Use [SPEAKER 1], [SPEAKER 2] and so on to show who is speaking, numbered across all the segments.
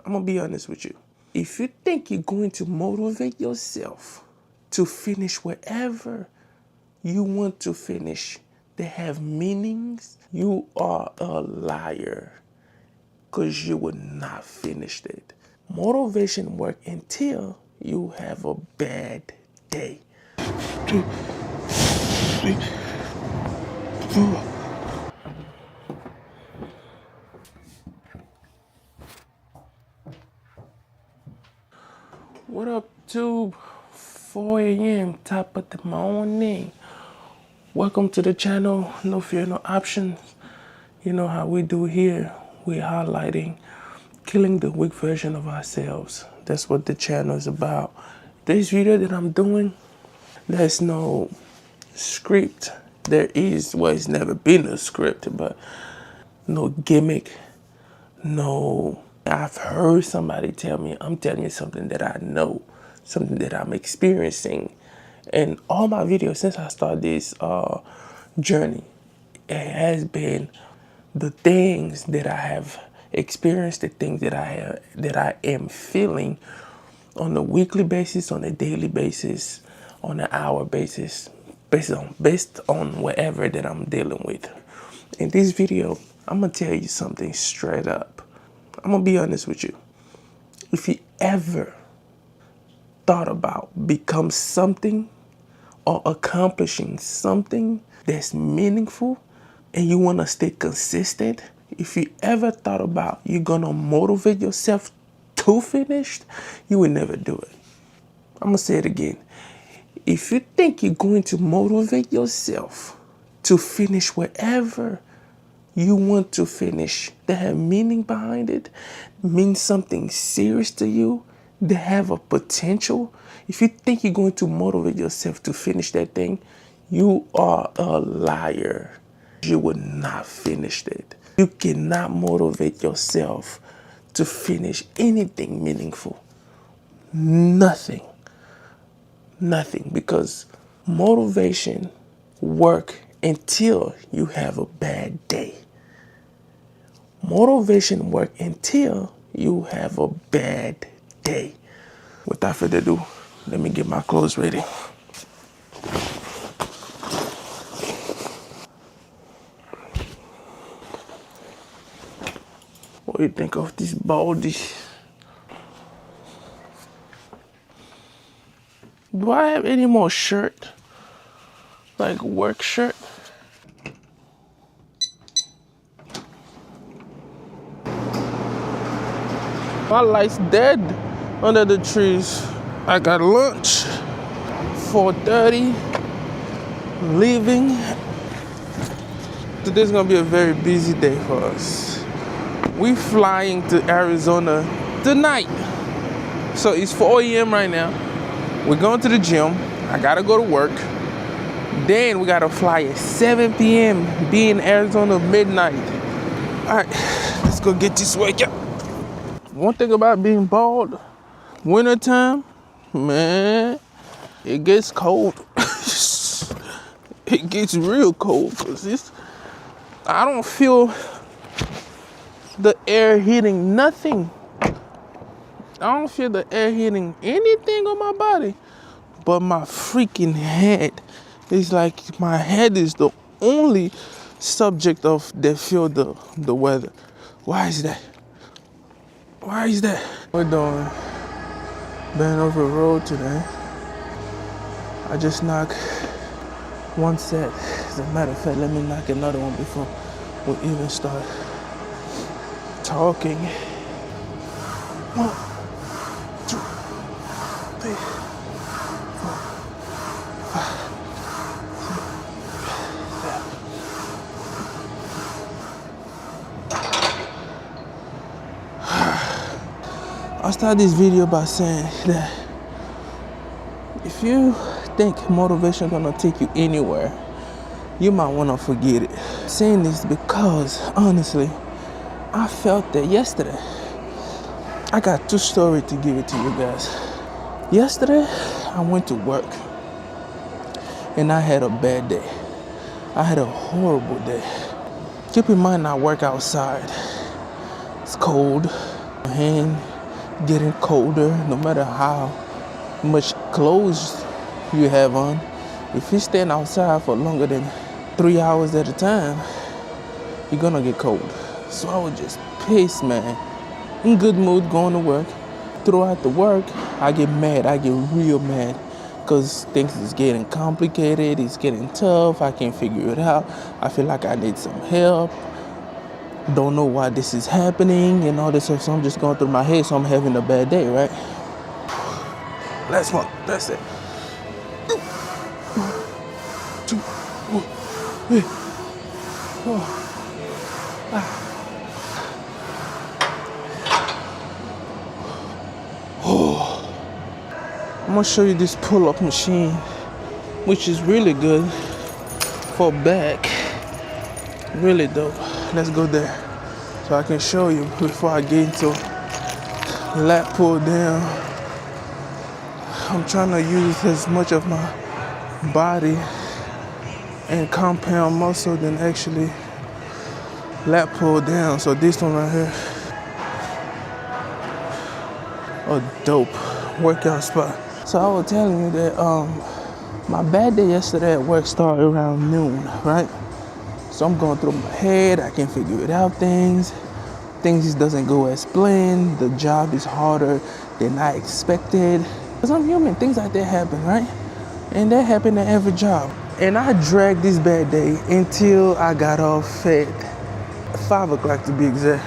[SPEAKER 1] I'm gonna be honest with you. If you think you're going to motivate yourself to finish wherever you want to finish that have meanings, you are a liar, because you will not finish it. Motivation work until you have a bad day. What up, tube? 4 a.m. top of the morning. Welcome to the channel. No fear, no options. You know how we do here. We're highlighting killing the weak version of ourselves. That's what the channel is about. This video that I'm doing, there's no script. There is, well, it's never been a script, but no gimmick, no. I've heard somebody tell me, I'm telling you something that I know, something that I'm experiencing. And all my videos since I started this journey, it has been the things that I have experienced, the things that I am feeling on a weekly basis, on a daily basis, on an hour basis, based on whatever that I'm dealing with. In this video, I'm gonna tell you something straight up. I'm gonna be honest with you. If you ever thought about become something or accomplishing something that's meaningful and you wanna stay consistent, if you ever thought about you're gonna motivate yourself to finish, you would never do it. I'm gonna say it again. If you think you're going to motivate yourself to finish wherever you want to finish, that have meaning behind it, means something serious to you, that have a potential, if you think you're going to motivate yourself to finish that thing, you are a liar. You will not finish it. You cannot motivate yourself to finish anything meaningful. Nothing. Nothing. Because motivation work until you have a bad day. Motivation work until you have a bad day. Without further ado, let me get my clothes ready. What do you think of this baldy? Do I have any more shirt? Like work shirt? My light's dead under the trees. I got lunch, 4:30, leaving. Today's gonna be a very busy day for us. We flying to Arizona tonight. So it's 4 a.m. right now. We're going to the gym. I gotta go to work. Then we gotta fly at 7 p.m. Be in Arizona midnight. All right, let's go get this workout. One thing about being bald, wintertime, man, it gets cold. It gets real cold because I don't feel the air hitting nothing. I don't feel the air hitting anything on my body but my freaking head. It's like my head is the only subject of that feel the weather. Why is that? Why is that? We're doing band over road today. I just knocked one set. As a matter of fact, let me knock another one before we even start talking. 1, 2, 3, 4, 5, 6, 7. I'll start this video by saying that if you think motivation gonna take you anywhere, you might wanna forget it. I'm saying this because honestly, I felt that yesterday. I got 2 stories to give it to you guys. Yesterday, I went to work and I had a bad day. I had a horrible day. Keep in mind I work outside. It's cold. My hand getting colder, no matter how much clothes you have on. If you stand outside for longer than 3 hours at a time, you're gonna get cold. So I was just pissed, man. In good mood going to work. Throughout the work, I get mad. I get real mad because things is getting complicated. It's getting tough. I can't figure it out. I feel like I need some help. Don't know why this is happening and all this stuff. So I'm just going through my head. So I'm having a bad day, right? Last one. That's it. I'm gonna show you this pull-up machine, which is really good for back. Really dope. Let's go there so I can show you before I get into lat pull down. I'm trying to use as much of my body and compound muscle than actually lat pull down. So this one right here, a dope workout spot. So I was telling you that my bad day yesterday at work started around noon, right? So I'm going through my head. I can't figure it out. Things just doesn't go as planned. The job is harder than I expected. Because I'm human. Things like that happen, right? And that happened at every job. And I dragged this bad day until I got off at 5 o'clock to be exact.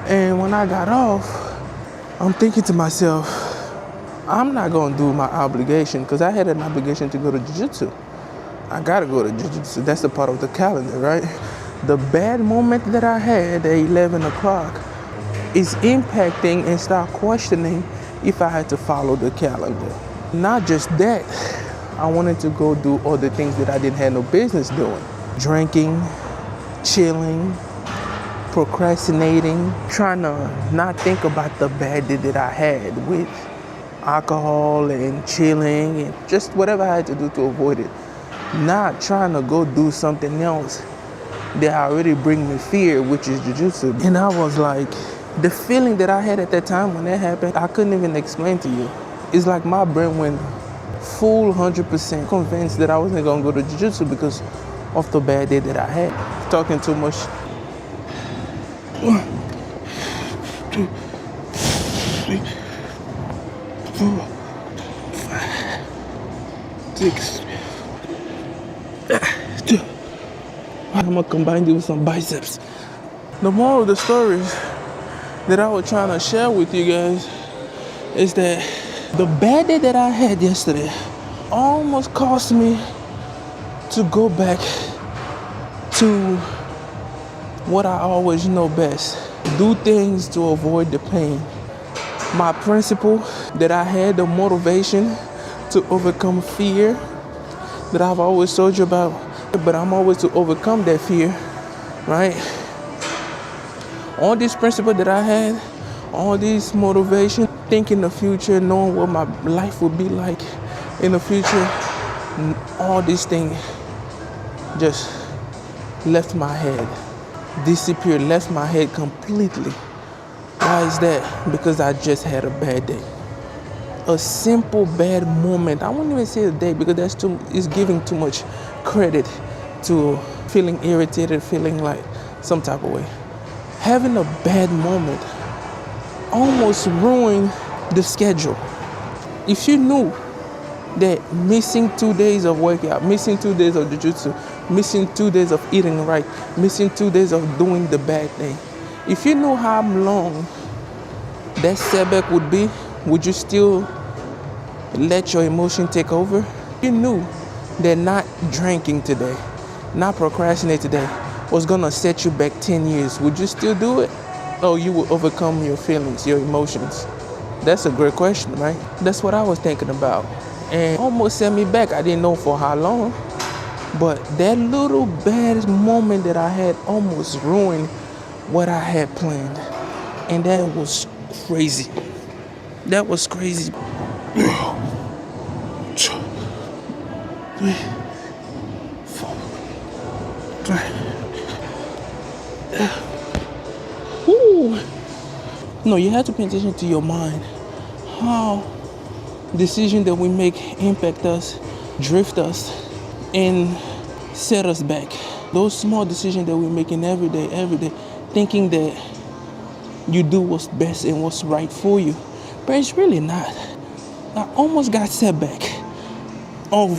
[SPEAKER 1] And when I got off, I'm thinking to myself, I'm not going to do my obligation because I had an obligation to go to jiu-jitsu. I got to go to jiu-jitsu. That's a part of the calendar, right? The bad moment that I had at 11 o'clock is impacting and start questioning if I had to follow the calendar. Not just that, I wanted to go do other things that I didn't have no business doing. Drinking, chilling, procrastinating, trying to not think about the bad day that I had with alcohol and chilling and just whatever I had to do to avoid it. Not trying to go do something else that already bring me fear, which is jiu-jitsu. And I was like, the feeling that I had at that time when that happened, I couldn't even explain to you. It's like my brain went full 100% convinced that I wasn't gonna go to jiu-jitsu because of the bad day that I had. Talking too much. 1, 2, 3, 4, 5, 6. I'm gonna combine it with some biceps. The moral of the story that I was trying to share with you guys is that the bad day that I had yesterday almost caused me to go back to what I always know best. Do things to avoid the pain. My principle that I had, the motivation to overcome fear that I've always told you about, but I'm always to overcome that fear, right? All this principle that I had, all this motivation, thinking the future, knowing what my life would be like in the future, all these things just left my head, disappeared, left my head completely. Why is that? Because I just had a bad day. A simple bad moment. I wouldn't even say a day because it's giving too much credit to feeling irritated, feeling like some type of way. Having a bad moment almost ruined the schedule. If you knew that missing 2 days of workout, missing 2 days of jiu-jitsu, missing 2 days of eating right, missing 2 days of doing the bad thing, if you knew how long that setback would be, would you still let your emotion take over? You knew that not drinking today, not procrastinating today was gonna set you back 10 years. Would you still do it? Or you will overcome your feelings, your emotions? That's a great question, right? That's what I was thinking about. And almost set me back. I didn't know for how long. But that little bad moment that I had almost ruined what I had planned. And that was crazy. That was crazy. 2, 3, 4, 5. Woo. No, you have to pay attention to your mind. How decisions that we make impact us, drift us, and set us back. Those small decisions that we're making every day, thinking that you do what's best and what's right for you, but it's really not. I almost got set back of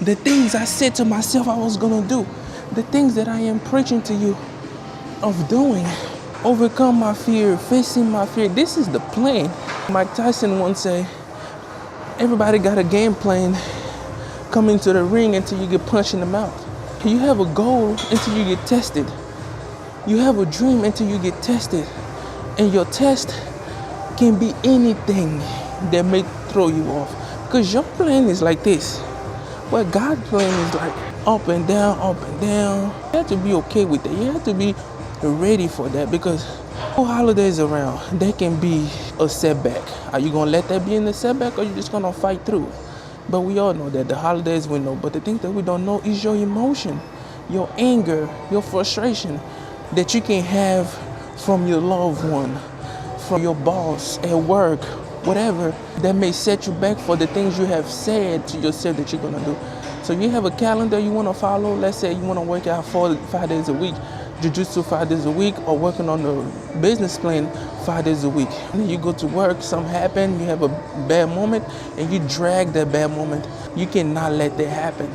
[SPEAKER 1] the things I said to myself I was gonna do, the things that I am preaching to you of doing. Overcome my fear, facing my fear. This is the plan. Mike Tyson once said, everybody got a game plan. Come into the ring until you get punched in the mouth. You have a goal until you get tested. You have a dream until you get tested. And your test can be anything that may throw you off. Because your plan is like this. But God's plan is like up and down, up and down. You have to be okay with it. You have to be ready for that, because no holidays around, there can be a setback. Are you gonna let that be in the setback, or you just gonna fight through it? But we all know that the holidays we know, but the thing that we don't know is your emotion, your anger, your frustration that you can have from your loved one, from your boss at work, whatever, that may set you back for the things you have said to yourself that you're gonna do. So you have a calendar you wanna follow. Let's say you wanna work out 5 days a week, jiu-jitsu 5 days a week, or working on the business plan 5 days a week. And then you go to work, something happen, you have a bad moment, and you drag that bad moment. You cannot let that happen.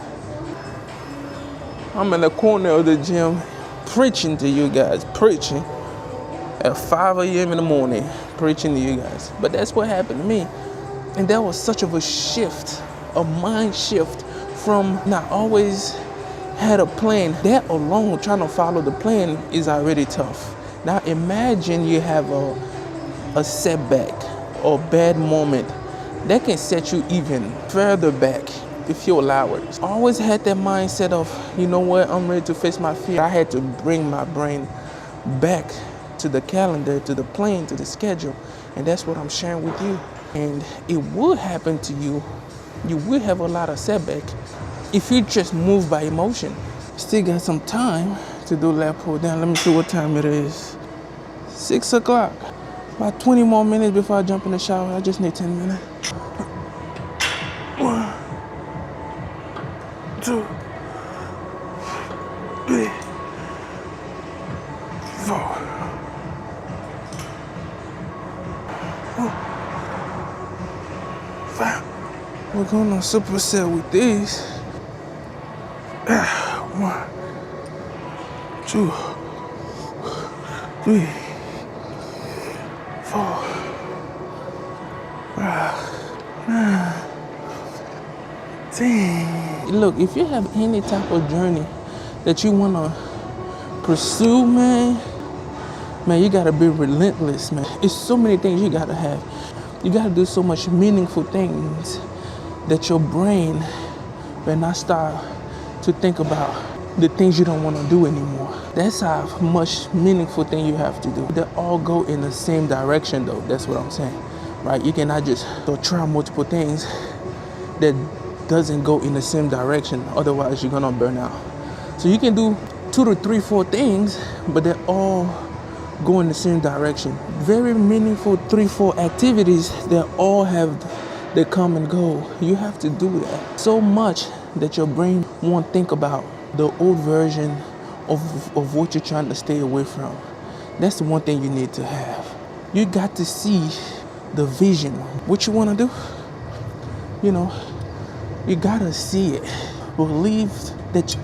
[SPEAKER 1] I'm in the corner of the gym preaching to you guys, preaching at 5 a.m. in the morning, preaching to you guys. But that's what happened to me. And that was such of a shift, a mind shift from not always had a plan. That alone, trying to follow the plan, is already tough. Now imagine you have a setback or bad moment that can set you even further back if you allow it. I always had that mindset of, you know what, I'm ready to face my fear. I had to bring my brain back to the calendar, to the plan, to the schedule. And that's what I'm sharing with you. And it will happen to you. You will have a lot of setback if you just move by emotion. Still got some time to do lat pull down. Let me see what time it is. 6 o'clock. About 20 more minutes before I jump in the shower. I just need 10 minutes. 1, 2, 3, 4. We're going on superset with these. 1, 2, 3, 4, 5, 9, 10. Look, if you have any type of journey that you want to pursue, man, you got to be relentless, man. It's so many things you got to have. You got to do so much meaningful things that your brain will not start to think about the things you don't want to do anymore. That's how much meaningful thing you have to do. They all go in the same direction though. That's what I'm saying, right? You cannot just try multiple things that doesn't go in the same direction. Otherwise you're gonna burn out. So you can do 2 to 3, 4 things, but they all go in the same direction. Very meaningful 3, 4 activities that all have the common goal. You have to do that so much that your brain won't think about the old version of what you're trying to stay away from. That's the one thing you need to have. You got to see the vision. What you want to do, you know, you got to see it. Believe that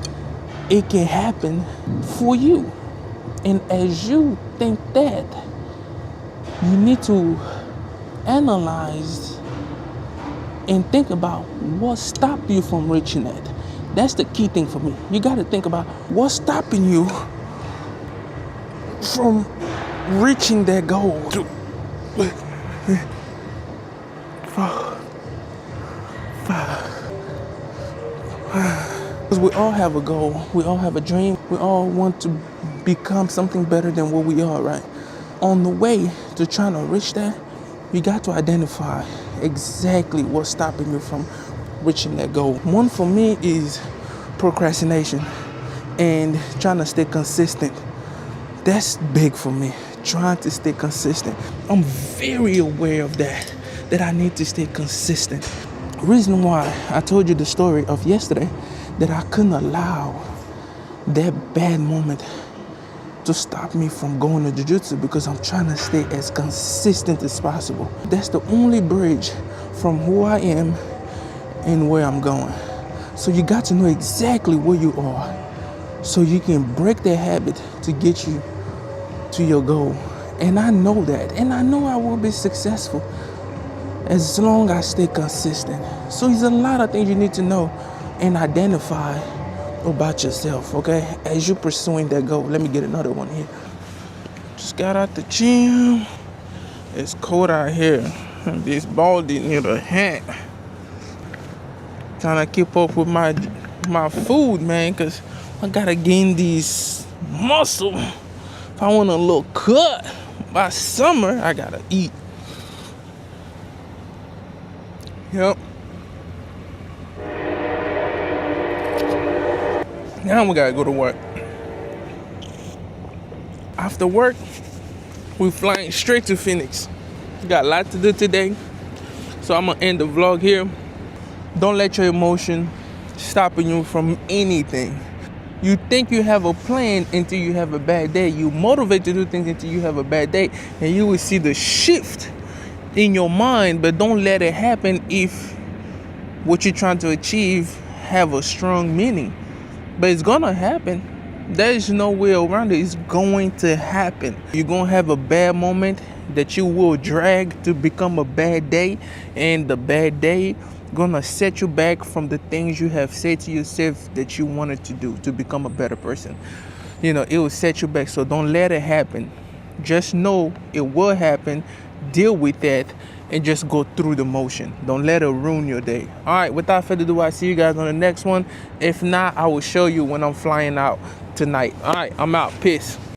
[SPEAKER 1] it can happen for you. And as you think that, you need to analyze and think about what stopped you from reaching that. That's the key thing for me. You got to think about what's stopping you from reaching that goal. 2, 3, 4, 5. Because we all have a goal. We all have a dream. We all want to become something better than what we are, right? On the way to trying to reach that, you got to identify exactly what's stopping you from reaching that goal. One for me is procrastination and trying to stay consistent. That's big for me. trying to stay consistent. I'm very aware of that I need to stay consistent. Reason why I told you the story of yesterday, that I couldn't allow that bad moment to stop me from going to jiu-jitsu, because I'm trying to stay as consistent as possible. That's the only bridge from who I am and where I'm going. So you got to know exactly where you are, so you can break that habit to get you to your goal. And I know that, and I know I will be successful as long as I stay consistent. So there's a lot of things you need to know and identify about yourself, okay, as you're pursuing that goal. Let me get another one here. Just got out the gym. It's cold out here. This baldy need a hat. Trying to keep up with my food, man, because I gotta gain these muscle. If I want a little cut by summer, I gotta eat. Yep. Now we gotta go to work. After work, we're flying straight to Phoenix. Got a lot to do today, so I'm gonna end the vlog here. Don't let your emotion stopping you from anything. You think you have a plan until you have a bad day. You motivate to do things until you have a bad day, and you will see the shift in your mind. But don't let it happen if what you're trying to achieve have a strong meaning. But it's gonna happen. There is no way around it. It's going to happen. You're gonna have a bad moment that you will drag to become a bad day, and the bad day gonna set you back from the things you have said to yourself that you wanted to do to become a better person. You know, it will set you back. So don't let it happen. Just know it will happen. Deal with that and just go through the motion. Don't let it ruin your day. All right, without further ado, I'll see you guys on the next one. If not, I will show you when I'm flying out tonight. All right, I'm out. Peace.